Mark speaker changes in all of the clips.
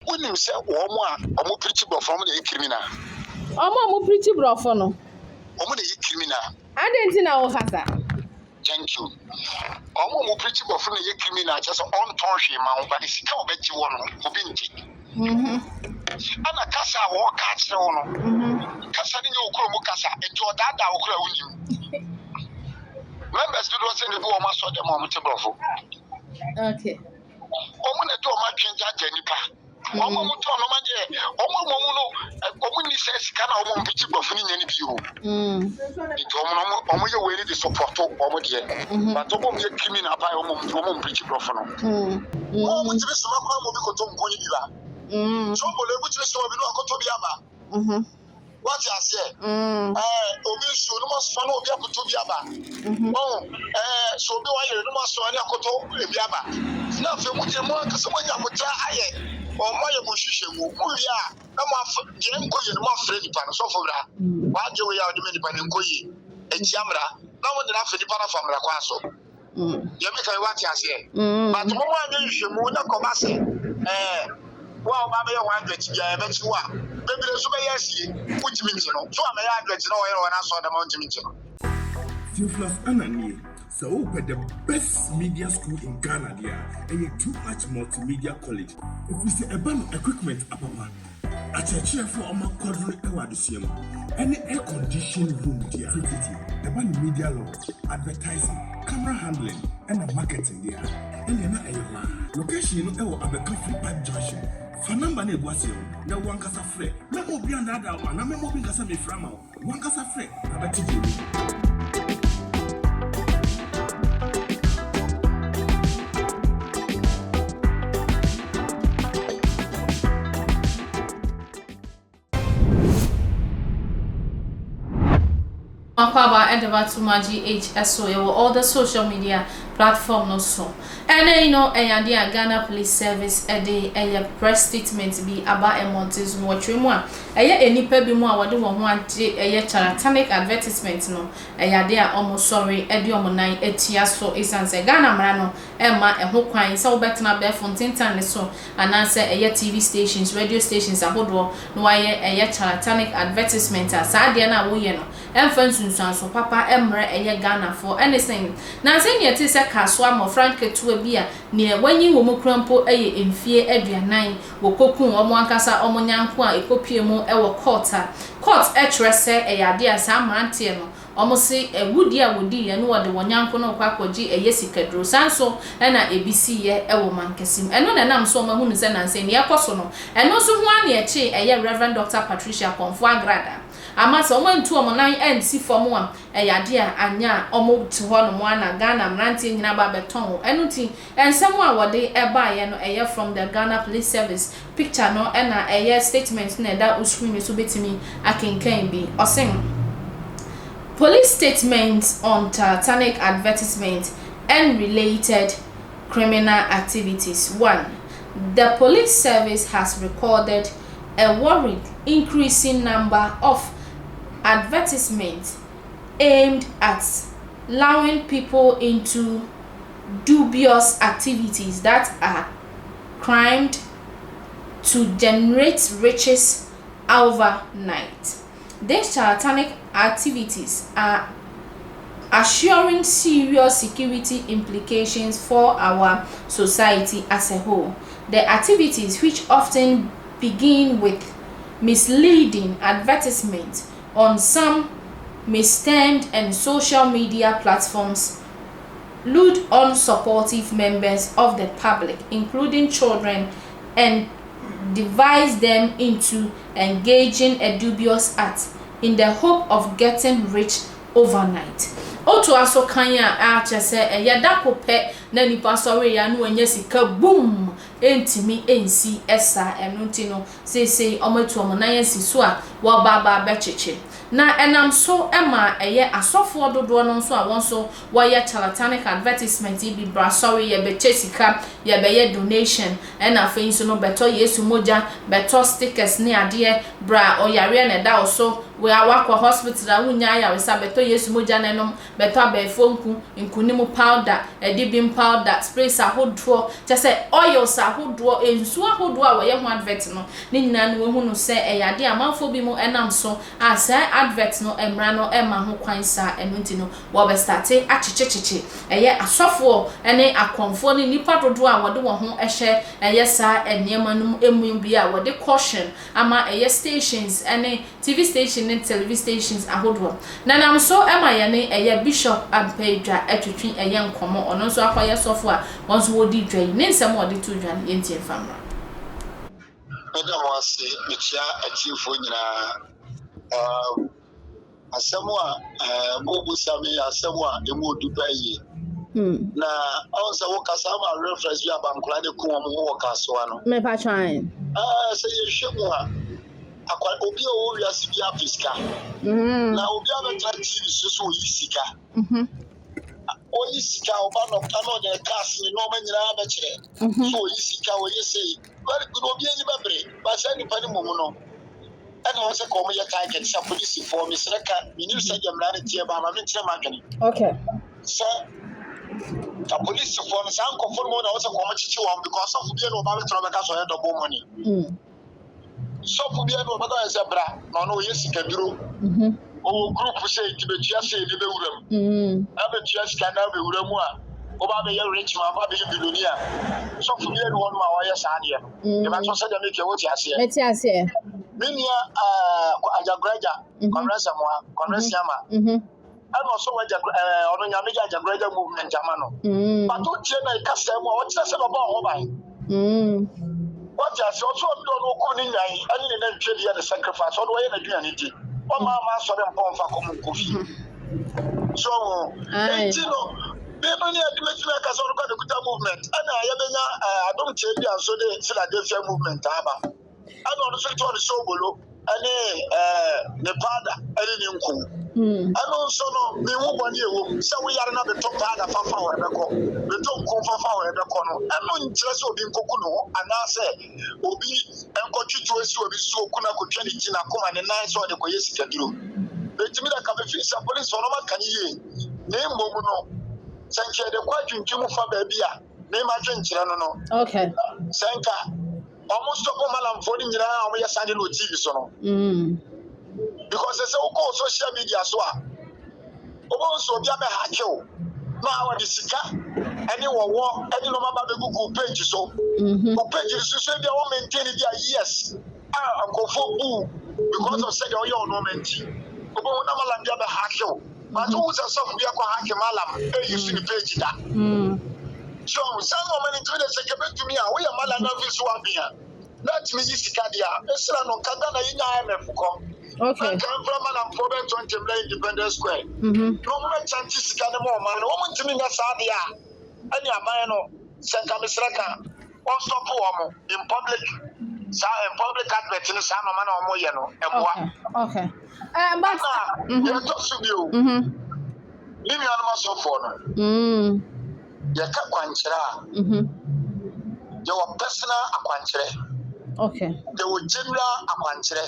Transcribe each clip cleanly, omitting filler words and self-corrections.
Speaker 1: When you say omo preach from the criminal.
Speaker 2: Omo preach for no.
Speaker 1: Omo the criminal.
Speaker 2: I didn't know kasa.
Speaker 1: Thank you. Omo preach from the criminal just on touch him but it's come back to one obinti. Ana kasa wo ka kire wo no. Kasa ni okoro mu kasa enti odada okoro wunim. Members do not say the go ma so dem omo te brofo.
Speaker 2: Okay.
Speaker 1: Omo na do ma twenja janipa. Omo mu to no ma je omo no omo ni se sika na omo preach brofo ni nyani bi o. Enti omo ye we ni support omo de. But omo ye criminal by omo preach brofo no. Omo ti be so ma kwa mo bi ko to nkoni bi ba. Somebody which is so we know to be aba. What you say? Obi su no must follow obi akoto bi aba. So obi wa yere no must so ani akoto bi aba. Na fe mu je mo akase mo nya mota aye. O mo ye mo hwehwe mu. Mu wi a na mo je nko ye no mo afre nipa no so fo bra. Wa je we ya o de me nipa nko ye. Enti amra. Na mo de na fe nipa na fa mra kwa so. Ye me kai what you say? But mo wa nye hwehwe mu na ko ba se. Well, Mamma, 100 years, but you are. Maybe the super yes, which means you know. So I may address no when I saw the mountain.
Speaker 3: Theophilus Anani, so open the best media school in Ghana, there, and a too much multimedia college. If we say a band equipment, a papa, a chair for a quadruple awardisium, any air conditioned room, dear, a band media law, advertising, camera handling, and a marketing, dear. And you're not a location, you know, a coffee pipe junction. For number ne guasio, na one casa fre. Na obi and that man, na me mobi casa me frama. One casa fre, abati you.
Speaker 2: Makwaba edeba to GHSO all the social media platform no so. And then you know Ghana Police Service a press statement be about a montes watching enipa bi mu a wode wo ho ante charlatanic advertisement no almost sorry omonan etia so isanse Ghana mra no emma eho kwan se wo betena be fontintan ne so ananse TV stations radio stations ahodo no waye charlatanic advertisement asa de na wo ye no emfa so papa emre Ghana for anything na se ne se kaso am franketo bi a ne wanyi wo mu krampo emfie aduanan wo kokun omo ankasa omo nyanko a ekopie mu ewo court etrese eyade asa amrante no omo se ewudi a wodi ye no wode wonyanko no kwakwaji sikadro sanso na ebisi ye ewo mankesim eno na nam so mahunu se nanse ne yakoso no eno so ho ane eche Reverend Dr. Patricia Konfo Agrada ama so omo ntu omo nan ansi fomo am eyade a anya omo ti ho no mo ana Ghana mrante nyina ba beton eno ti ensemo a wode eba ye no from the Ghana Police Service picture no na statement na da uscreen so betimi akenkan bi osin police statements on satanic advertisement and related criminal activities. 1. The police service has recorded a worried increasing number of advertisements aimed at luring people into dubious activities that are crimed to generate riches overnight. These satanic activities are assuring serious security implications for our society as a whole. The activities, which often begin with misleading advertisements on some misnamed and social media platforms, lure unsupportive members of the public, including children, and devise them into engaging a dubious act in the hope of getting rich overnight. Otu aso kanya a chese da kope na nipa sori ya no anya sika boom entimi ensi esa enunti no sei ometu omo na yansi so a wo baba becheche na enam so ema asofo dodo no so a won so wo ye charlatanic advertisement bi bra sori ye beche sika ye be donation na afin so no beto Yesu Mogya beto stickers ne ade bra oyare na da so we are work hospital wunya ya we say beto Yesu Mogya nenom beto abefo nkunimu powder edibim powder sprays ahodo che say oils ahodo ensu ahodo a we ye ho advert no ni nyina no we hu no say eyade amanfo bi mu enam so as advert no emra no ema ho kwan sa enunti no wo be start achichechiche eye asofo ene akonfo ni nipa dodo a wode wo ho ehye eye sa eniema no emu bi a wode caution ama eye stations ene TV station ne television stations ahodo na nam so ema ye ne eye bishop ampedwa atwetwi eye nkomo ono so akoye sofo a wonso wodi dwan ne nsem wode to dwan ye ntie famra
Speaker 1: Madam wasi mitia atifo nyina asemwa bobu sami asemwa emu dubai na onse wo kasa ma reference bi abankula de ko mo wo kaso ano
Speaker 2: me pa try
Speaker 1: se ye hwemu a akwa obi o wi asibi afiska na obi abetra TV so yisika oyisika oba no kano de gas ni no manyira abekire so oyisika oyese very good obi ani bebre ba say ni pani momu no ana won se ko mo ye kai ke sa police for me sreka mini se jamra ne tie ba ma me tire ma dwene
Speaker 2: okay
Speaker 1: so the police for me san ko for mo na won se ko mo chichi won because of bi no ba me tro be ka so ye double money so for bi no ba da se bra no no oyesika duro o group say tibetua say ni be wuram abetua sika na be wuram a o ba be rich man ba be billionaire so for me no ma wa yes ade e ba so say dem make wo ti ase minia ajagraja congress amwa congress ama ano so wa ono nyame ajagraja movement amano but o tie na ikasa mu o tie se no ba ho ban what just so do no ko ni nyan ani ne na ntwe dia the sacrifice o do ye na duane di o ma so dem pon fa ko mu kofi so no Bemani adimeti ka so ko de kuta movement ana ya benya adom che bia so de Philadelphia movement aba ana no so to so bolo ani ne pada ani ne nku ana so no me hu boni ewo se wo yare na be to pada fafa wo be ko be to nku fafa wo be ko no ana nkyere so obi nkoku no ana se obi enko twitwo si obi so okuna ko twani gina koma ne nan so de ko yesi kaduro betimi da ka be fi sa police no ma kan ye ne mbomu no sanke de kwa twintwimu fa ba bia ne ma twinkyere no
Speaker 2: okay
Speaker 1: sanka almost to come malam for nyina o ya sande no TV so no because say o ko social media so a o so bia be hackeo na wa de sika ani wo ani no mama be Google page so o page so bia o maintain dia yes ankofo bu because of say o ya no maintain o bo na malam bia be hackeo but who say so bia ko hack malam e use the page da so some women into the second to me we are malam na visual bia let me use Kadia. Esra no Kagana ina MFco. Okay. Come from an problem 20 Independence Square. No more chances can more man. Woman to me na Sadia. Any amano Sanka Misraka. One stop woman in public. In public advert in San Mano Moyano. Okay. But you talk to you. Leave me on my sofa. You can't quanchera. Your personal aquanchera.
Speaker 2: Okay.
Speaker 1: They were general aquanchera.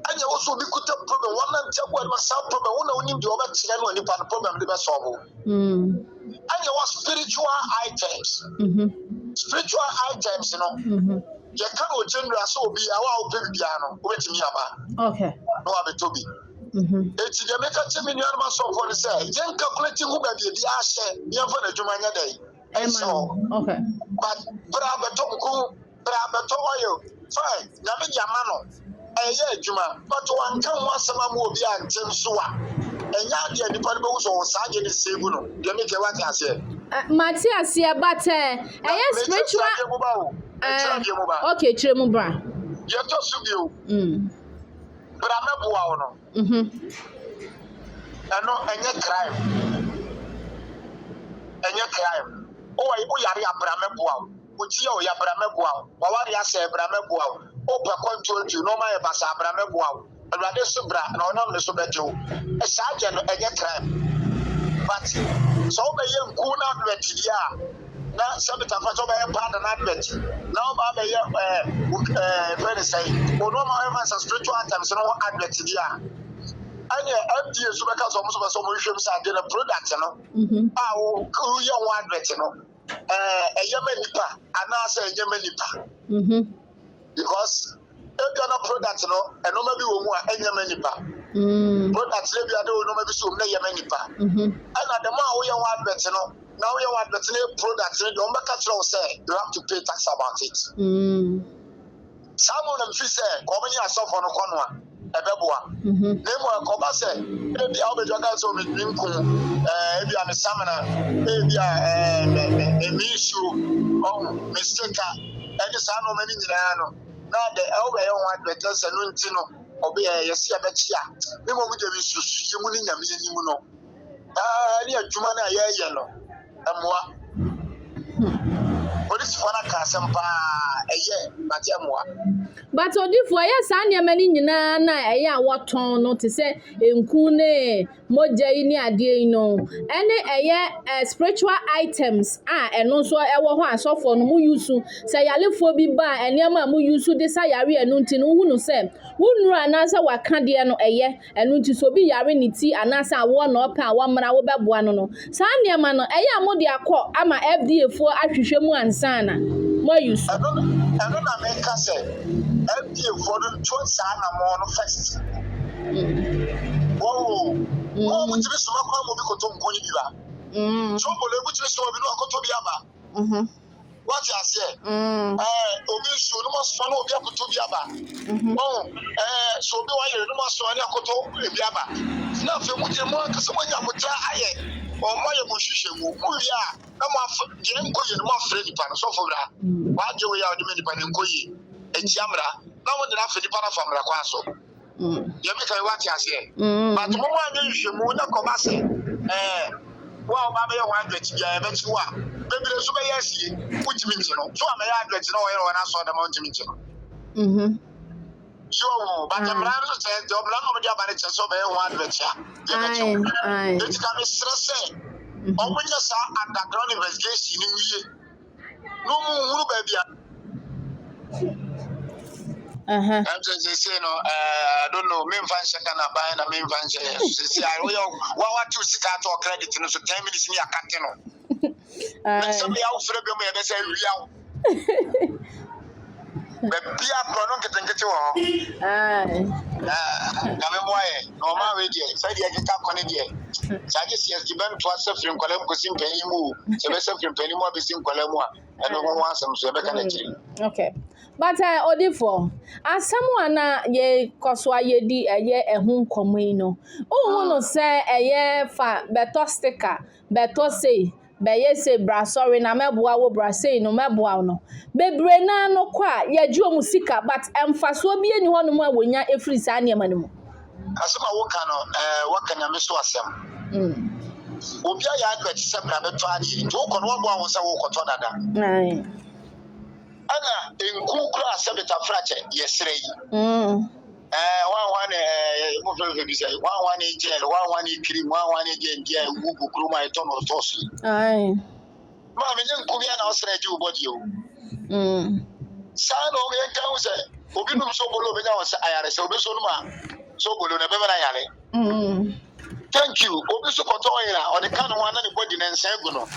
Speaker 1: And you also be put up problem. One man tell what was some problem. One only the other children when you pan problem they solve. And there was spiritual items. Spiritual items, you know. You can't general so be our baby piano. Wait me about. Okay. No, I be to be. It's the make a 10 million so for the say. Young calculating who may be the ashe. You for the Jumania day. So okay. But Brabato oil. Fine. Yami Yamano. Juma, but one can once a man will be at Tim Sua. And now the department was Sergeant Seguno. You make a what I say.
Speaker 2: Matias, yeah, but yes, spiritual. Okay, Tremubra.
Speaker 1: You're just you. But I'm not Buano. I know any crime. Any crime. Oh, I are Bramabua. Which you are Bramabua. Wawaria say Bramabua. Open control to no my Bassa Bramabua. A rather subra, no, no, Subejo. A sergeant, any crime. But so may you go out with na sabita fa so be part na advert now ba be very say o no ma ever spiritual items no advert dia anya FDA so be ka so mo hwem sa de na product no a o ye one advert no eyema nipa ana say eyema nipa because if you are product no eno ma bi wo mu a eyema nipa product le bi ade o no ma bi so na eyema nipa ana the ma wo ye one advert no now you want the product, you don't say you have to pay tax about it. Some of them say, "Come here, suffer no corner." Ebeboa. Name wa koba say, "Ebi a obejo ga so me drinku, ebi a me samana, ebi a me issue, mistake. Any san no many nyina no. Now the obe yon want better say no ntino, obe yesi abechia. Me mo mu de bi susu yemu ni nyame yimu no. Ni adwuma na ye no. Amwa police for na kasempa eye matiamwa
Speaker 2: but odifo ye sa nneema ni nyina na eye a woton no te se enku ne mogya yi ni ade yi no ene eye spiritual items eno so ewo ho asofo no mu yusu se yalefo bi ba enema mu yusu de sa yare enu nti no hu no se wunuru anasa waka de no eye enu nti so bi yare ni ti anasa awo na opa awo mra wo beboa no sa nneema no eye amode akọ ama FDA fo ahwehwe mu ansana mo yusu
Speaker 1: I don't make us say FDA for the choice na first. Oh, we just so kwa mo bi ko to nkoni bi ba. So mo le bu ti so bi no ko to bi aba. What you say? Obi su no mo so na obi akoto bi aba. So bi wa yere no mo so na akoto bi aba. Na fe mu je mo ka so mo nya mota aye. O mo ye mo hwehwe mu. Mu wi a na mo je nko ye no mo afre nipa no so fo bra. Wa je we ya o de me nipa nko ye. Ejiamra. Na mo de na fe nipa na famra kwa so. You make a what you say. But mo wa nye hwehwe mu na ko ba se. Wa ba be 100 ya be chi wa. Baby so be yes ye. Utimi nti no. So am ya 100 na o ye na so da mo utimi nti no. So but the brand so say the brand no be aba ne so be 100 ya. It can be stress. Omunya sa underground investigation ni wiye. No mu huru ba bia. I'm just saying, I don't know. Me fancy can buy na me fancy. See, I will. What to see that or credit? No, so 10 minutes me a catino. Somebody else for me. They say real. But Pia Pronon get you. Come away. No more radio. Say the agita connedia. Sagis yes, the band was suffering column because in penny move. So we suffering penny more between column. And no one wants some so
Speaker 2: okay. But odifo asamu na ye koso ayedi eye ehun komo no o no say eye fa beto sticker beto say beye say bra sorry na meboa wo bra say no meboa no bebre na no kwa ye ju omusika but emfaso bi eni hono mu awonya efri sa ne ma ne mu
Speaker 1: asema wo ka no waka nya meso asem obi ya advert se bra beto ade nti wo kono wo bo wo se wo koto dada ana enku kura sabita frache yesre yi one mo fẹ́ bi say one gel one cream one gel gugu kroma eto no tosi ma me nku bia na osre ji ubodi o sa no me kan say obi num so bolo be nya o say ayare say obi so numa so bolo na be na yare thank you obi so koto ira o de kan ho na ne body na nsan gu no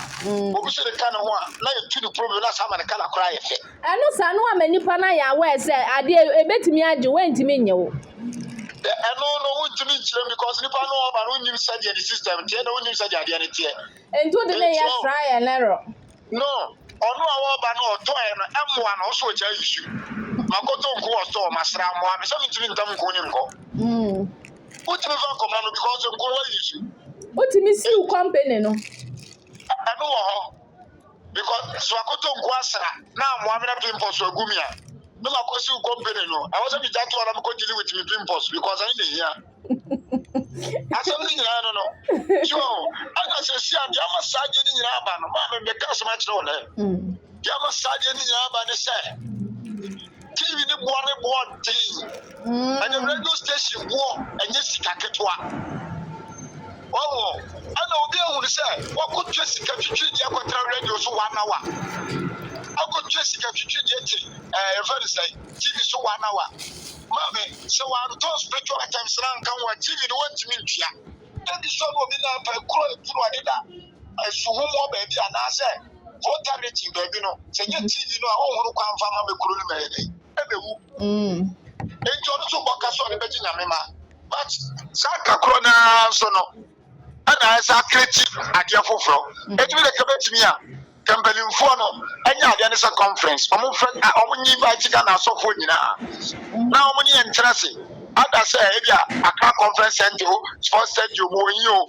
Speaker 1: obi so de kan ho na ye tu the problem na sama ne kala kora ye fe
Speaker 2: eno sa no amanipa na ya we say ade ebetimi age wentimi nyewo
Speaker 1: eno no wentimi nchire because nipa no ba no nim sadi the system tie na wonim sadi ade ne tie
Speaker 2: ento de ne ya try and error
Speaker 1: no ono awo ba no oto e no emwa no so cha issue makoto nko wo so masra mo am so ntimi ntam nko ni nko what me van come no because nko wa issue
Speaker 2: what me see company no
Speaker 1: eno wo because so akoto nko asra na mo amena pimpos agumia no makosi company no I was be that one am go deal with me pimpos because I dey here asem ni nyina no so aka se sia dia massage ni nyina ba no ma me ka so ma kire wona dia massage ni nyina ba ne se TV ni board thing and the radio station go enye sika ketwa Oh, I know be say, what could Jessica Chichi radio so 1 hour? I could Jessica Chichi, very say, TV so 1 hour. Mammy, so I told spiritual attempts around come what TV want to meet you. Then the son will be now for I saw more baby, and I said, what time baby, no, say, TV, no, I won't come from a cool Enjoy so baka so the betting amema. But Saka Crona so no. And I saw creative idea for flow. It will come me up. Company for no. And ya is a conference. I'm friend. I invite Ghana so for you now. Many interesting. Others say, yeah, a conference center, sports stadium, you,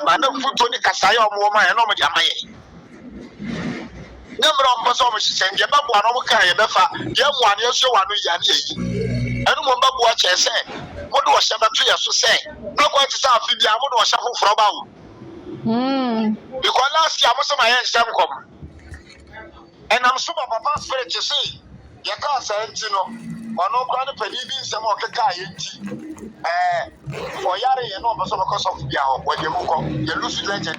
Speaker 1: man, no food to the Casaya woman, and nobody. Number of persons send your babu and Oka, Befa, young one, you show one Yanni. I don't want Babu watch I say. What was Shabbat to say? Not going to start with the Amon or Shafu for about. Because last year, most of my hands have come. And I'm super papa spirit to say, Yaka said, you know, or no kind of penny some of the guy for Yari and all because of Yao, when you look, you lose legend.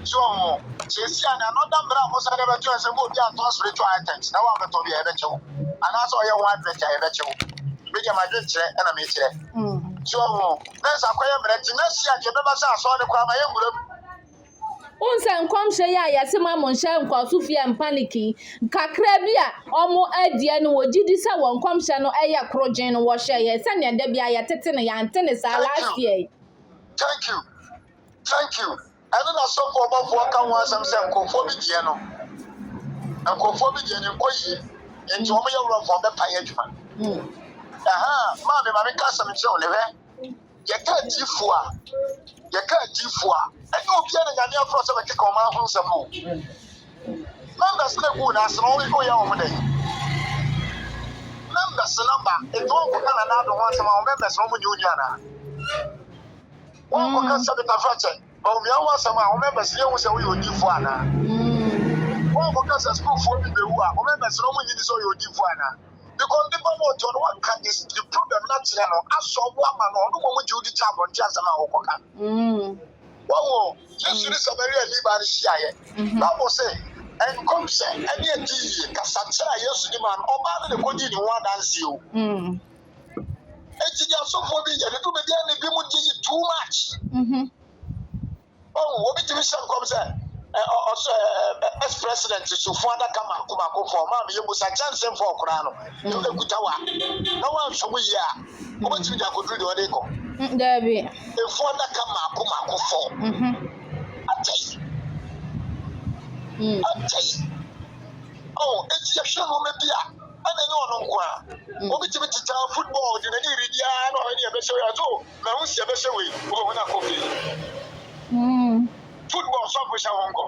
Speaker 1: So, since another brand was never just a more spiritual items. Now I'm going to be a better. And I saw your one better, a better. Medium, my good and I made it. So, there's a quiet next year. You never saw the crime.
Speaker 2: Unsa nkwamhye ya yasema monhye nkwasofia mpaniki kakra bia omo adie no wogidi sa won nkwamhye no eya krogen no wo hye ye sane da bia ya tete ne ya ntene sa last year.
Speaker 1: Thank you. I don't know so for about what can want some conformity, no. And conformity and employee, and to me, run from the payment. Mammy, custom is only there. You can't do for, and you'll be a young person to come out from some more. Numbers no good as only go your day. Numbers the number, it won't become another one of our members, Roman Union. One will come to the fracture. Oh, me, I want some of our members here was a way you do for Anna. One because a school for people who are members, Roman is all you do for Anna. Because the moment on what can is the problem natural. I saw one man or no one you the job on just an hour. Oh, Yesu is a very liberal shire. Bible say, and come say, and yet, Cassandra, yes, the man, or the continue one as you. It's just so for me, and it will be the people too much. Oh, what did you say? Also, ex-president Sufanda Kuma for Mammy, you was a chance for Kurano. You look good. No one from here. What did you do to the
Speaker 2: There be
Speaker 1: a Fonda Kuma for. I tell you. Oh, it's a show, maybe. And I know no what did you tell football in any region or any other show at all? Now, who's the best way? When I copy. Football software won't go.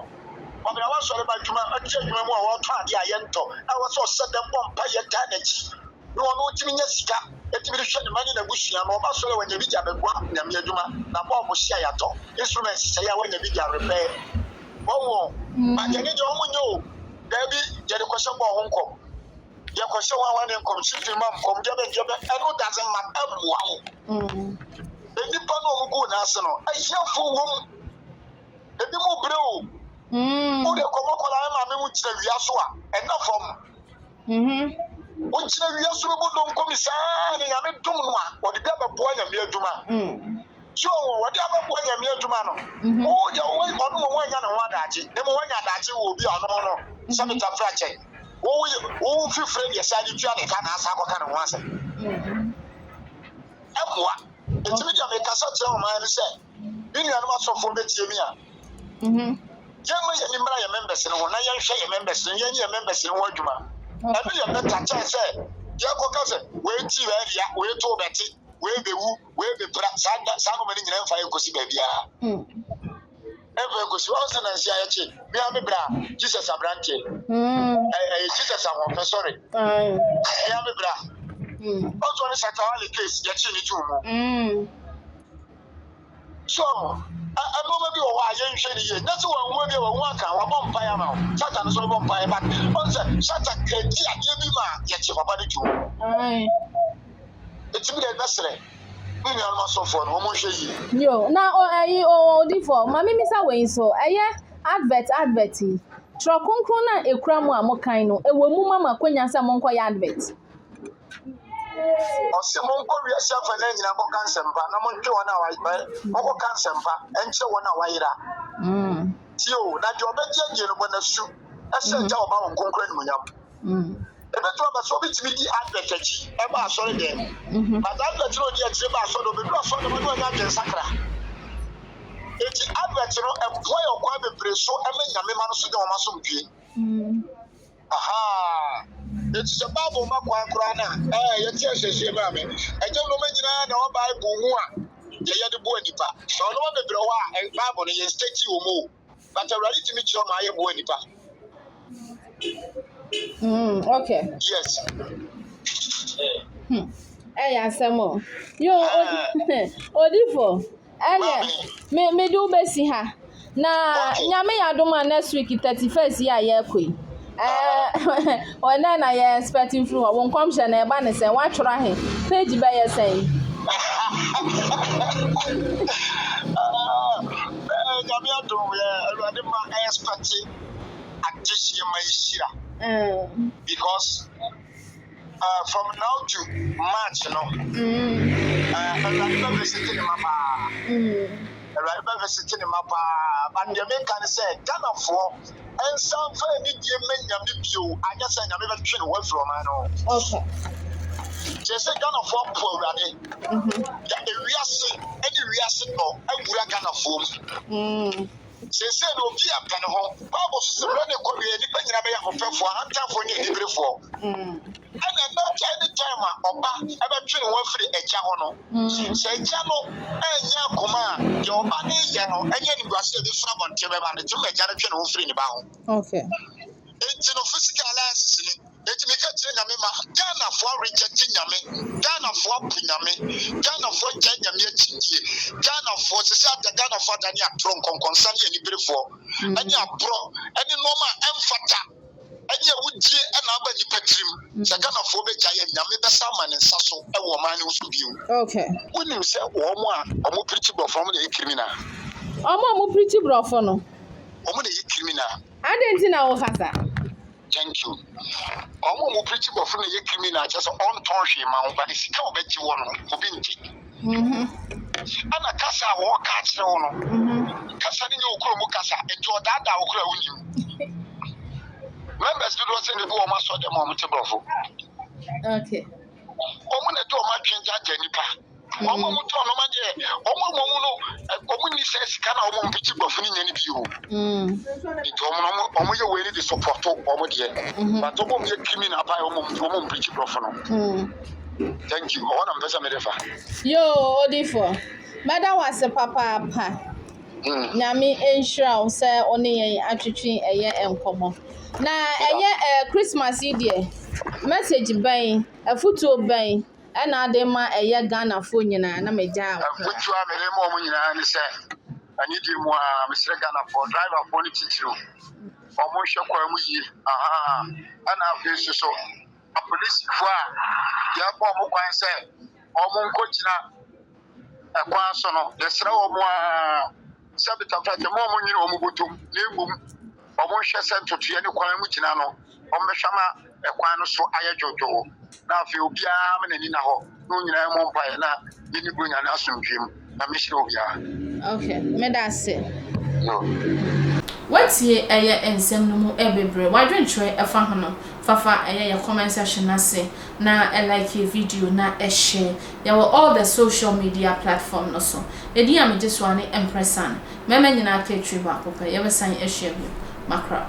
Speaker 1: But I was sorry about I tell you more about Yento. I was so set them one pay a tanage. No one to me, Jessica. Let me show the money in the bush. I'm also when you video the one, Yamia, Nabo Shiato. Instruments say when the video repair. Oh, but you need your own. Baby, get a question for Hong Kong. Your question one and come shifting mom from Jabba, and who doesn't matter. Wow. The Nippon will go national. I hear for woman. The people blow. Who they come up with the Yasua and not from. Which the Yasu don't come inside and I'm doing one or the other boy and mere Juma. So, whatever boy and mere Jumano. Oh, you're away on one and one that the one that will be on honor. Some of the fracture. Oh, feel free, yes, I did. Can't ask how kind of one. It's me, I make a such a man say. Being a master for the Young members and when I share members and young members in Wajuma. I know you're not a said, Jacob cousin, wait till wait to Betty, where the woo, where the Salomon in fire could see baby. Ever goes once and I say, me am a bra, Jesus a branch. Jesus, I'm sorry. I am a bra. Also, it's a tally case, yet you need to. So, I know maybe why you should. That's one way or one can one fire now. Satan is one fire back. Also, Satan can give me yet your body too. It's me the best. Mimi almost so for no more shay.
Speaker 2: Yo, now oh different. Mami misa we so advert. Trokunkron na ekramu amokan no. Ewo mu mama kwanya sa monko ya advert.
Speaker 1: Ose monko wi asa fa na nyina monko kansempa na monke wona wa monko kansempa enche wona wa yira. Tio na de obeje no bona su. Ese nja oba won konkran munyam. Ebeto ba so bitimi di advert achi. E ba so de. But advert no di achi ba so do be do so do mo nya gen sakra. Eti advert no employ okwa bebre so emenya me ma no so de o ma so mpie. Aha. Eti se Bible ma kwa kura na yeti ahyehyɛ ba me. Eje no ma nyina na o Bible hu a ye de bo anipa. So no ma bebre ho a Bible no ye state wo mo. But already to meet you ma ye bo anipa.
Speaker 2: Okay.
Speaker 1: Yes.
Speaker 2: Asemo. Yo, Odifo. Me do besi ha. Na nyame yadoma next week 31st ya ye koi. Ona na ye expecting through won kwamhye na e ba ne se wa twora he. Page ba ye say. Nyame adom ye alwade ma expecting addition my shira. Because from now to March, you know, I remember visiting Mama. I remember visiting Mama, but the American said, Ghana for and some very dear men, you. I just said, I'm never trying to work from I know. Okay. Just say Ghana for poor running. Any reaction, no, I would Ghana for. Say no be a pen home. Bible says the running could be depending on for time for any before. And I'm not any time ever train one for the Echahono. Say Jano and Yakuma, your money, Jano, and yet you are still the front on Timberman to make a channel free bound. Okay. It's no physical alliances. Let me catch Ghana for rejecting Yami, Ghana for Pinami, Ghana for Janyami, Ghana for Sata, Ghana for Dania Tron concerning any before, any bro, any normal emphata, any would ye and Abba Petrim, Sagana for the Giant, Yami, the Salmon and Sasso, a woman who's with you. Okay. When you say, oh, I'm more pretty from the criminal. I'm more pretty brofono. Only criminal. I didn't know Hasa. Thank you. Omo pretty go from the criminal just on tonshi ma but it's come back to one obinti. Ana kasa wo ka kire wono. Kasa ni okro mu kasa ejo dada okro awunim. Members do not say the bo ma so dem o mtebofo. Okay. Omo na do ma twenja janipa. Omo mu to no ma je omo no omo ni se sika na omo mpiti gbofo ni nyani bi o. Omo ye we need the support omo de. But omo ye criminal by omo mpiti gbofo no. Thank you. One am pesa medefa. Yo Odifo. Mada was a papa. Nyame ensure say oni yen atwetwe eye enkomo. Na eye Christmas idie. Message ban, a photo ban. And now they ma a Ghana phone na meja. Put you have a more money, say. I need you more, Mr. Ghana for driver for the teacher. Almost your quammy. And I feel so. A police for Yapo say, Omon Cochina, a quasono, the slow more Sabita, the more money on Mubutum, Nibum, Omosha sent to Tiano Quamutinano, Omeshama, a quano so Ayajoto. Now, if you be a man in a hole, no, you know, Mompire, now, you bring an awesome dream. I'm sure. Okay, Medase. No. What's here a year and some no every bread? Why don't you a fan? Fafa, a year comment section, I say, now I like your video, now a share. There were all the social media platforms also. The dear me just want to impress on. Memang you not take trip back, okay? Ever sign a share, Macra.